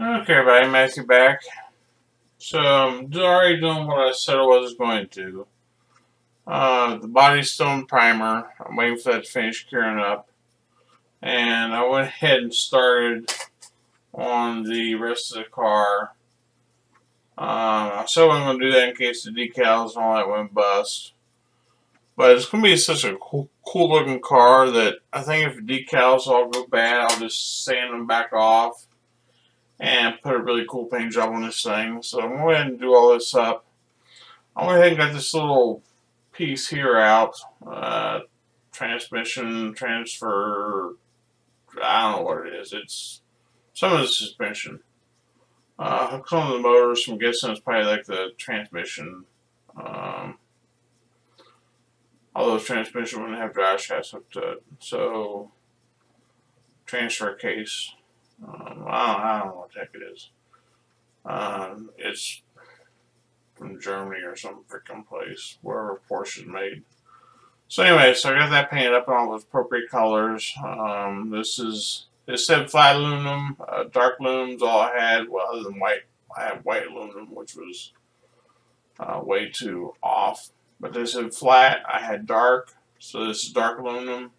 Okay, everybody, Matthew back. So I'm already doing what I said I was going to. The body's still in primer. I'm waiting for that to finish curing up. And I went ahead and started on the rest of the car. I said I'm going to do that in case the decals and all that went bust. But it's going to be such a cool looking car that I think if the decals all go bad, I'll just sand them back off and put a really cool paint job on this thing. So I'm going to go ahead and do all this up. I went ahead and got this little piece here out. Transmission, transfer, I don't know what it is. It's some of the suspension. Some of the motors, I'm guessing it's probably like the transmission. Although the transmission wouldn't have drive shafts hooked to it. So, transfer case. I don't know what the heck it is. It's from Germany or some freaking place, wherever Porsche's made. So anyway, so I got that painted up in all those appropriate colors. It said flat aluminum, dark aluminum's all I had. Well, other than white, I had white aluminum, which was way too off. But they said flat, I had dark, so this is dark aluminum.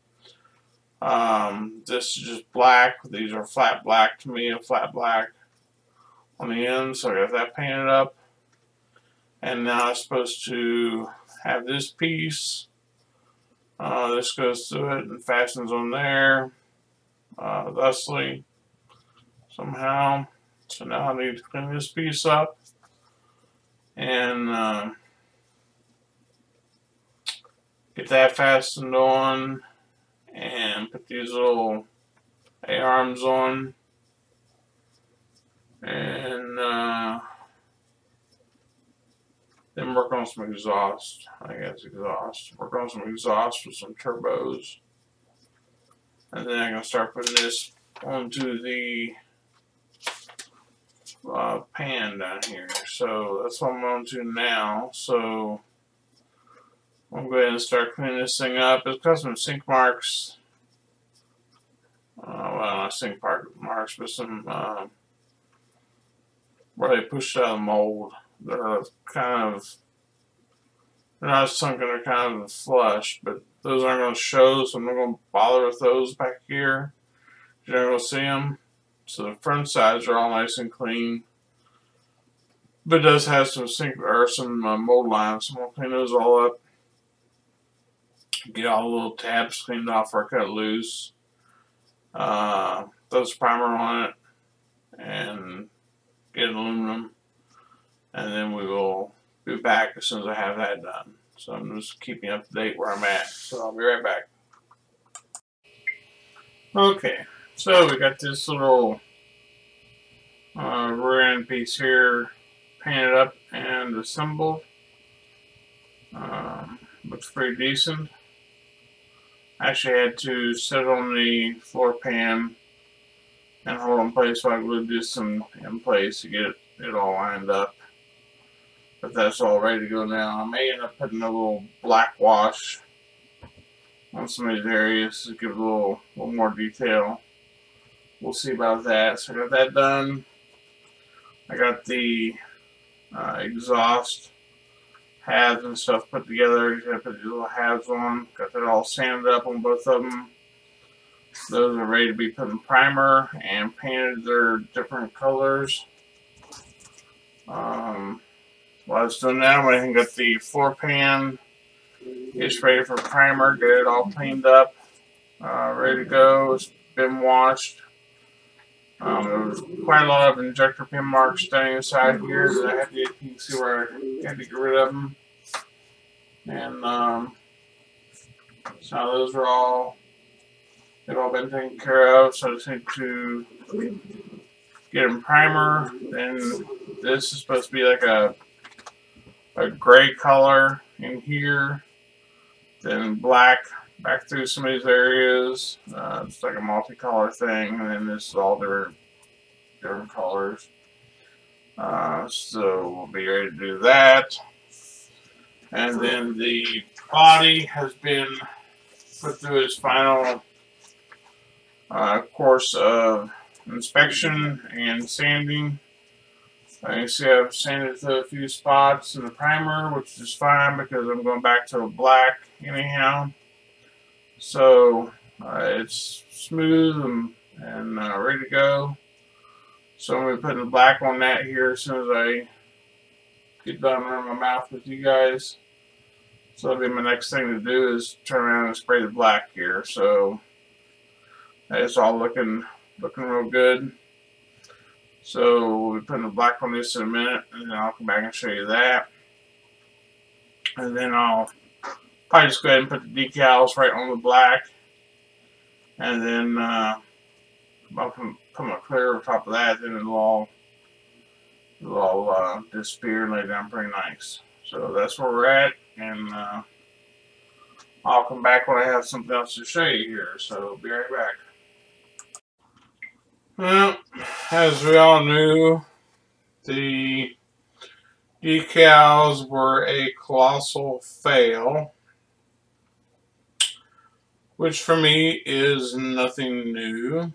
This is just black. These are flat black to me, a flat black on the end. So I got that painted up. And now I'm supposed to have this piece. This goes through it and fastens on there, thusly, somehow. So now I need to clean this piece up and get that fastened on and put these little A-arms on. And then work on some exhaust. I guess exhaust. Work on some exhaust with some turbos. And then I'm going to start putting this onto the pan down here. So that's what I'm going to do now. So I'm going to go ahead and start cleaning this thing up. It's got some sink marks. Well, not sink marks, but some where they pushed out of the mold. They're kind of, they're not sunken, they're kind of flush, but those aren't going to show, so I'm not going to bother with those back here. You're not going to see them. So the front sides are all nice and clean, but it does have some sink or some mold lines. So I'm going to clean those all up. Get all the little tabs cleaned off or cut loose. Throw some primer on it and get aluminum. And then we will be back as soon as I have that done. So I'm just keeping up to date where I'm at. So I'll be right back. Okay, so we got this little rear end piece here painted up and assembled. Looks pretty decent. Actually had to set it on the floor pan and hold in place while I glued this in place to get it all lined up. But that's all ready to go now. I may end up putting a little black wash on some of these areas to give it a little more detail. We'll see about that. So I got that done. I got the exhaust halves and stuff put together. I put these little halves on. Got that all sanded up on both of them. Those are ready to be put in primer and painted. They're different colors. While I was doing that, I went ahead and got the floor pan. It's ready for primer. Get it all cleaned up. Ready to go. It's been washed. There was quite a lot of injector pin marks down inside here that I had to get, you can see where I had to get rid of them. And so those are all, they've all been taken care of. So I just need to get them primer. Then this is supposed to be like a gray color in here. Then black back through some of these areas. It's like a multicolor thing, and then this is all different colors. So we'll be ready to do that. And then the body has been put through its final course of inspection and sanding. You see I've sanded a few spots in the primer, which is fine because I'm going back to a black anyhow. So it's smooth and ready to go. So I'm going to put the black on that here as soon as I get done running my mouth with you guys. So that'll be my next thing to do is turn around and spray the black here. So it's all looking real good. So we'll be putting the black on this in a minute, and then I'll come back and show you that. And then I'll probably just go ahead and put the decals right on the black, and then I'll put my clear on top of that. Then it'll all disappear and lay down pretty nice. So that's where we're at, and I'll come back when I have something else to show you here. So be right back. Well, as we all knew, the decals were a colossal fail, which for me is nothing new.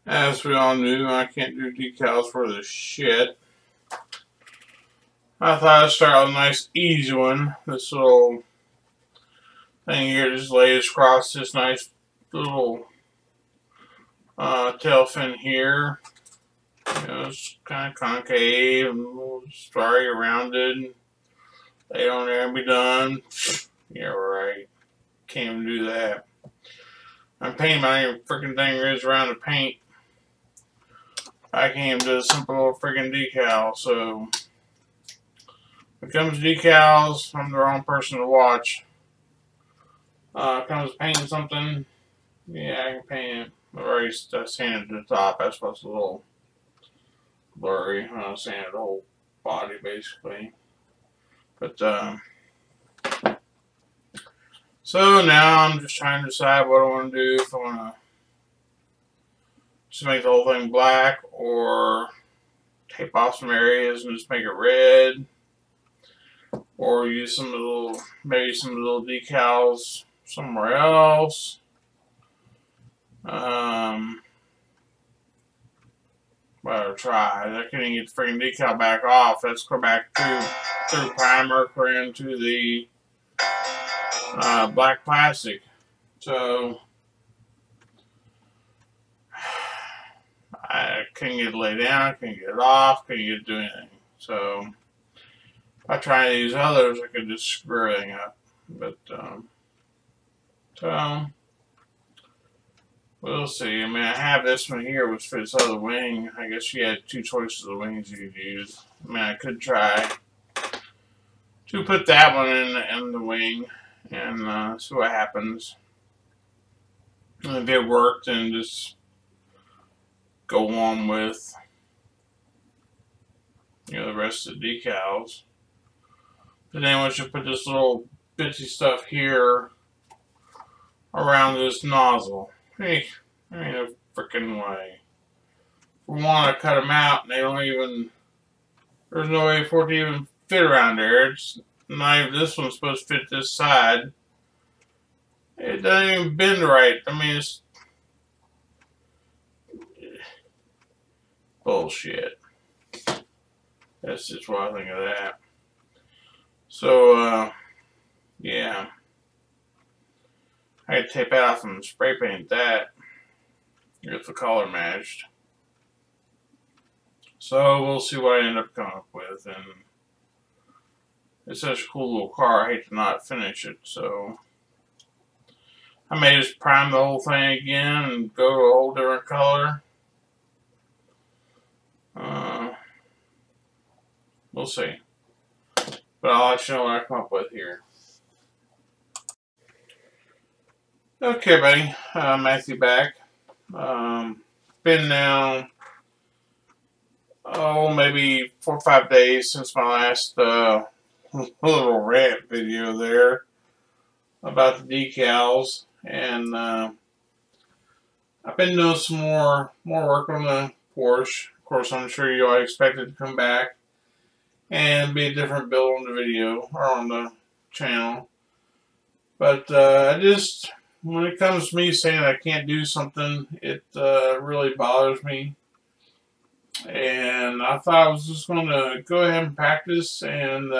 As we all knew, I can't do decals for the shit. I thought I'd start with a nice easy one. This little thing here just lays across this nice little tail fin here. You know, it's kind of concave and a little starry rounded. Lay it on there and be done. Yeah, right. Can't even do that. I'm painting my freaking thing is around the paint. I can't even do a simple little freaking decal. So when it comes to decals, I'm the wrong person to watch. When it comes to painting something, yeah, I can paint it. I've already sanded the top. That's what's a little blurry. I sanded the whole body basically. But so now I'm just trying to decide what I want to do. If I want to just make the whole thing black, or tape off some areas and just make it red, or use maybe some little decals somewhere else. Well, try. I couldn't get the freaking decal back off. Let's go back through primer, clear into the black plastic. So I couldn't get it laid down, couldn't get it off, couldn't get it to do anything. So if I try to use others, I could just screw everything up. But so we'll see. I mean, I have this one here, which fits other wing. I guess you had two choices of wings you could use. I mean, I could try to put that one in the wing and see what happens. And if it worked, then just go on with, you know, the rest of the decals. But then once you put this little bitsy stuff here around this nozzle, hey, there ain't no freaking way. If we want to cut them out, and they don't even, there's no way for it to even fit around there. It's not even, this one's supposed to fit this side. It doesn't even bend right. I mean, it's bullshit. That's just what I think of that. So, yeah. I had to tape it off and spray paint that if the color matched. So we'll see what I end up coming up with. And it's such a cool little car, I hate to not finish it. So I may just prime the whole thing again and go to a whole different color. We'll see. But I'll let you know what I come up with here. Okay, buddy. Matthew back. Been now, maybe 4 or 5 days since my last little rant video there about the decals, and I've been doing some more work on the Porsche. Of course, I'm sure you all expected to come back and be a different build on the video or on the channel, but I just when it comes to me saying I can't do something, it really bothers me. And I thought I was just going to go ahead and practice, and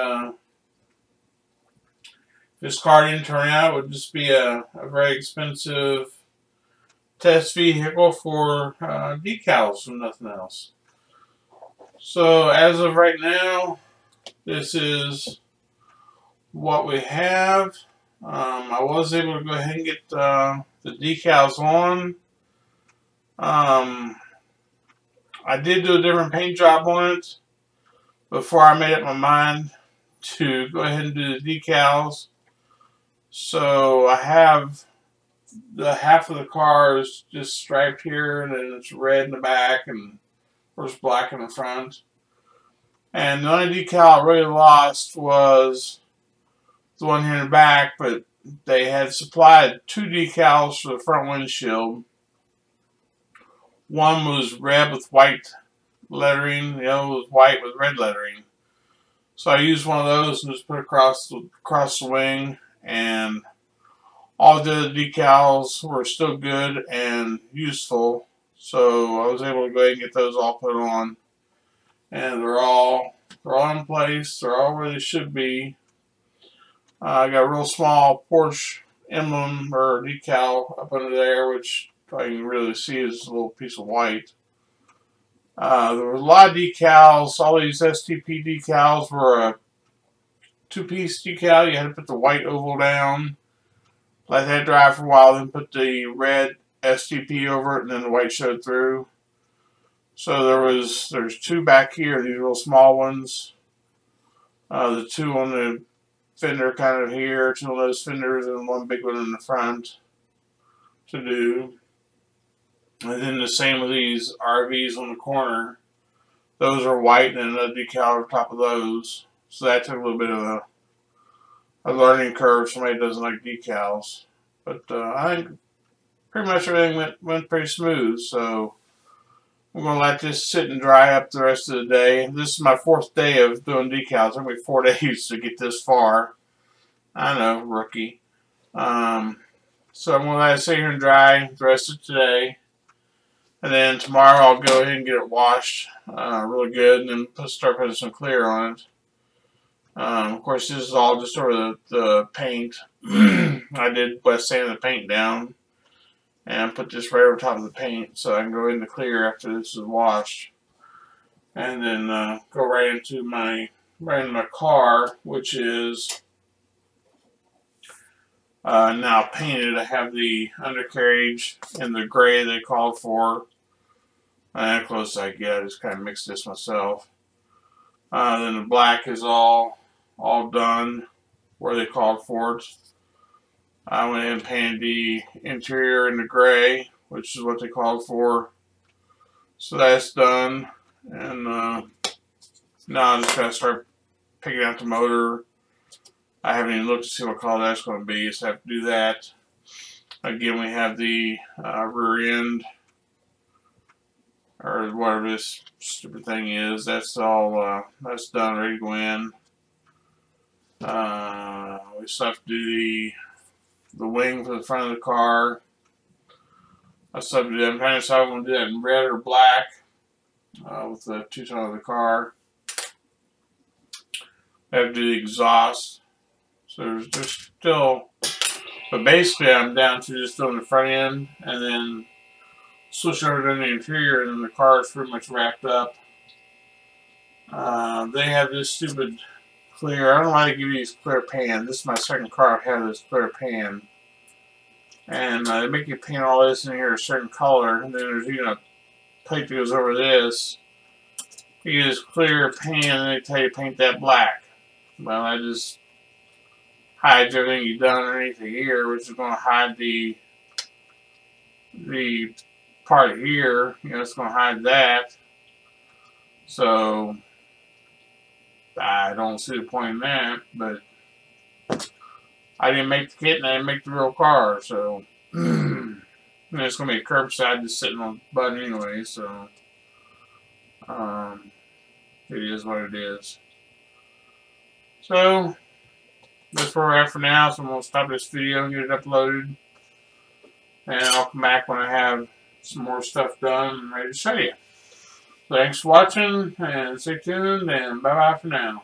this car didn't turn out. It would just be a very expensive test vehicle for decals and nothing else. So as of right now, this is what we have. I was able to go ahead and get the decals on. I did do a different paint job on it before I made up my mind to go ahead and do the decals. So I have the half of the car is just striped here, and then it's red in the back, and of course black in the front. And the only decal I really lost was the one here in the back, but they had supplied 2 decals for the front windshield. One was red with white lettering, the other was white with red lettering. So I used one of those and just put it across the wing, and all the other decals were still good and useful. So I was able to go ahead and get those all put on, and they're all in place. They're all where they should be. I got a real small Porsche emblem or decal up under there, which all you can really see is a little piece of white. There were a lot of decals. All these STP decals were a 2-piece decal. You had to put the white oval down, let that dry for a while, then put the red STP over it, and then the white showed through. So there's 2 back here, these real small ones. The 2 on the fender kind of here, 2 of those fenders, and 1 big one in the front to do. And then the same with these RVs on the corner. Those are white, and another decal over top of those. So that took a little bit of a learning curve. Somebody doesn't like decals, but I think pretty much everything went pretty smooth. So I'm going to let this sit and dry up the rest of the day. This is my 4th day of doing decals. It took me 4 days to get this far. I know, rookie. So I'm going to let it sit here and dry the rest of today. And then tomorrow I'll go ahead and get it washed really good, and then start putting some clear on it. Of course, this is all just sort of the paint. I did wet sand the paint down and put this right over top of the paint so I can go into clear after this is washed. And then go right into my car, which is now painted. I have the undercarriage in the gray they called for. As close as I get, I just kind of mixed this myself. Then the black is all done where they called for it. I went ahead and painted the interior in the gray, which is what they called for. So that's done. And now I just got to start picking out the motor. I haven't even looked to see what color that's going to be, so I have to do that. Again, we have the rear end, or whatever this stupid thing is. That's all, that's done, ready to go in. We still have to do the wing for the front of the car. I still have to do that. I'm trying to decide if I'm going to do that in red or black with the two-tone of the car. I have to do the exhaust. So there's still, but basically I'm down to just doing the front end and then switch over to the interior, and then the car is pretty much wrapped up. They have this stupid clear. I don't know why they give you these clear pan. This is my second car I've had this clear pan. And they make you paint all this in here a certain color, and then there's even a plate that goes over this. You use clear pan, and they tell you to paint that black. Well, I just hides everything you've done underneath the ear, which is going to hide the part here. You know, it's going to hide that. So I don't see the point in that, but I didn't make the kit and I didn't make the real car, so it's going to be a curbside just sitting on the button anyway, so it is what it is. So that's where we're at for now, so I'm going to stop this video and get it uploaded. And I'll come back when I have some more stuff done and ready to show you. Thanks for watching, and stay tuned, and bye-bye for now.